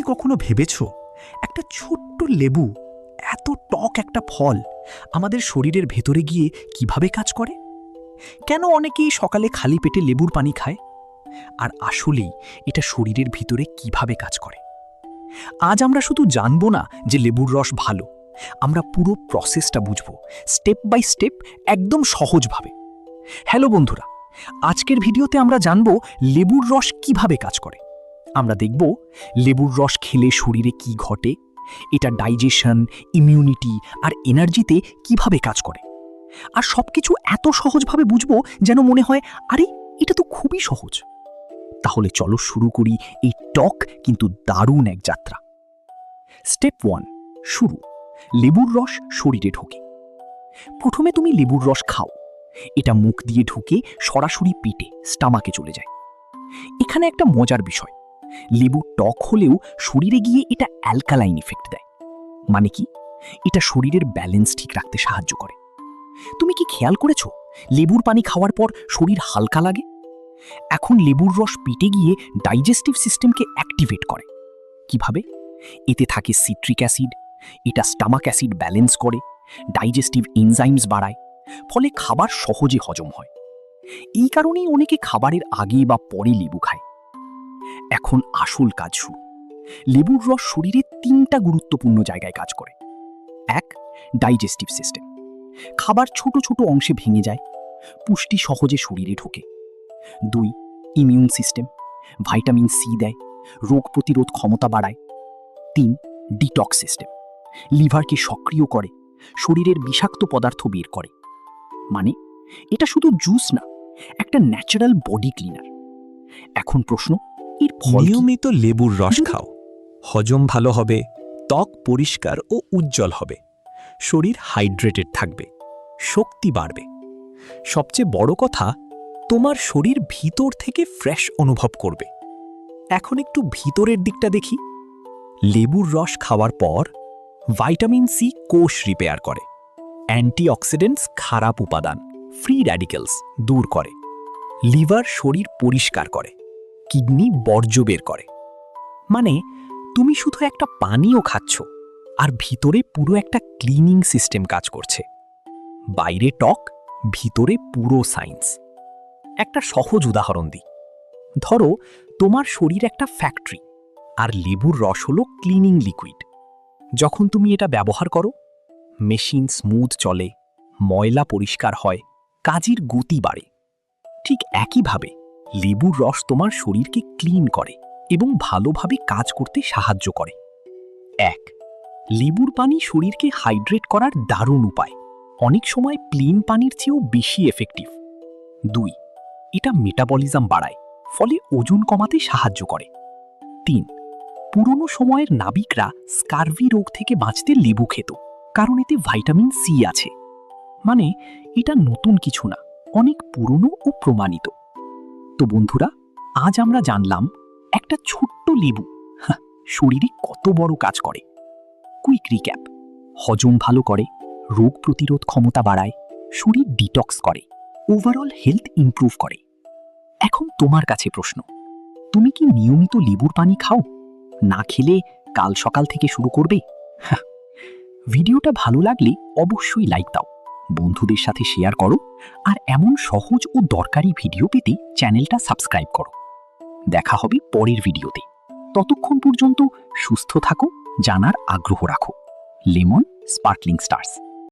কখনো ভেবেছ একটা ছোট্ট লেবু, এত টক একটা ফল আমাদের শরীরের ভেতরে গিয়ে কিভাবে কাজ করে? কেন অনেকেই সকালে খালি পেটে লেবুর পানি খায়? আর আসলেই এটা শরীরের ভিতরে কিভাবে কাজ করে? আজ আমরা শুধু জানবো না যে লেবুর রস ভালো, আমরা পুরো প্রসেসটা বুঝবো, স্টেপ বাই স্টেপ, একদম সহজভাবে। হ্যালো বন্ধুরা, আজকের ভিডিওতে আমরা জানবো লেবুর রস কিভাবে কাজ করে। আমরা দেখব লেবুর রস খেলে শরীরে কি ঘটে, এটা ডাইজেশন, ইমিউনিটি আর এনার্জিতে কিভাবে কাজ করে। আর সবকিছু এত সহজভাবে বুঝবো যেন মনে হয় আরে এটা তো খুবই সহজ। তাহলে চলো শুরু করি এই টক কিন্তু দারুণ এক যাত্রা। স্টেপ 1, শুরু। লেবুর রস শরীরে ঢোকে। প্রথমে তুমি লেবুর রস খাও। এটা মুখ দিয়ে ঢুকে সরাসরি পেটে, স্টামাকে চলে যায়। এখানে একটা মজার বিষয়, লেবু টক হলেও শরীরে গিয়ে এটা অ্যালকালাইন ইফেক্ট দেয়। মানে কি, এটা শরীরের ব্যালেন্স ঠিক রাখতে সাহায্য করে। তুমি কি খেয়াল করেছো লেবুর পানি খাওয়ার পর শরীর হালকা লাগে? এখন লেবুর রস পেটে গিয়ে ডাইজেস্টিভ সিস্টেমকে অ্যাক্টিভেট করে। কিভাবে? এতে থাকে সিট্রিক অ্যাসিড, এটা স্টামাক অ্যাসিড ব্যালেন্স করে, ডাইজেস্টিভ এনজাইমস বাড়ায়, ফলে খাবার সহজে হজম হয়। এই কারণেই অনেকে খাবারের আগে বা পরে লেবু খায়। এখন আসল কাজ শুরু। লেবুর রস শরীরে 3টা গুরুত্বপূর্ণ জায়গায় কাজ করে। 1, ডাইজেস্টিভ সিস্টেম। খাবার ছোট ছোট অংশে ভেঙে যায়, পুষ্টি সহজে শরীরে ঢোকে। 2, ইমিউন সিস্টেম। ভাইটামিন সি দেয়, রোগ প্রতিরোধ ক্ষমতা বাড়ায়। 3, ডিটক্স সিস্টেম। লিভারকে সক্রিয় করে, শরীরের বিষাক্ত পদার্থ বের করে। মানে এটা শুধু জুস না, একটা ন্যাচারাল বডি ক্লিনার। এখন প্রশ্ন, এর ফল কি? নিয়মিত লেবুর রস খাও, হজম ভালো হবে, ত্বক পরিষ্কার ও উজ্জ্বল হবে, শরীর হাইড্রেটেড থাকবে, শক্তি বাড়বে। সবচেয়ে বড় কথা, তোমার শরীর ভিতর থেকে ফ্রেশ অনুভব করবে। এখন একটু ভিতরের দিকটা দেখি। লেবুর রস খাওয়ার পর ভাইটামিন সি কোষ রিপেয়ার করে, অ্যান্টিঅক্সিডেন্টস খারাপ উপাদান, ফ্রি র্যাডিক্যালস দূর করে, লিভার শরীর পরিষ্কার করে, কিডনি বর্জ্য বের করে। মানে তুমি শুধু একটা পানীয় খাচ্ছ, আর ভিতরে পুরো একটা ক্লিনিং সিস্টেম কাজ করছে। বাইরে টক, ভিতরে পুরো সায়েন্স। একটা সহজ উদাহরণ দিই। ধরো তোমার শরীর একটা ফ্যাক্টরি, আর লেবুর রস হলো ক্লিনিং লিকুইড। যখন তুমি এটা ব্যবহার করো, মেশিন স্মুথ চলে, ময়লা পরিষ্কার হয়, কাজের গতি বাড়ে। ঠিক একইভাবে লেবুর রস তোমার শরীরকে ক্লিন করে এবং ভালোভাবে কাজ করতে সাহায্য করে। 1, লেবুর পানি শরীরকে হাইড্রেট করার দারুণ উপায়, অনেক সময় প্লেন পানির চেয়েও বেশি এফেক্টিভ। 2, এটা মেটাবলিজম বাড়ায়, ফলে ওজন কমাতে সাহায্য করে। 3, পুরনো সময়ের নাবিকরা স্কারভি রোগ থেকে বাঁচতে লেবু খেত, কারণ এতে ভাইটামিন সি আছে। মানে এটা নতুন কিছু না, অনেক পুরনো ও প্রমাণিত। তো বন্ধুরা, আজ আমরা জানলাম একটা ছোট্ট লেবু শরীরে কত বড় কাজ করে। কুইক রিক্যাপ: হজম ভালো করে, রোগ প্রতিরোধ ক্ষমতা বাড়ায়, শরীর ডিটক্স করে, ওভারঅল হেলথ ইমপ্রুভ করে। এখন তোমার কাছে প্রশ্ন, তুমি কি নিয়মিত লেবুর পানি খাও? না খেলে কাল সকাল থেকে শুরু করবে? ভিডিওটা ভালো লাগলে অবশ্যই লাইক দাও, বন্ধুদের সাথে শেয়ার করো, আর এমন সহজ ও দরকারি ভিডিও পেতে চ্যানেলটা সাবস্ক্রাইব করো। দেখা হবে পরের ভিডিওতে। ততক্ষণ পর্যন্ত সুস্থ থাকো, জানার আগ্রহ রাখো। Lemon sparkling stars.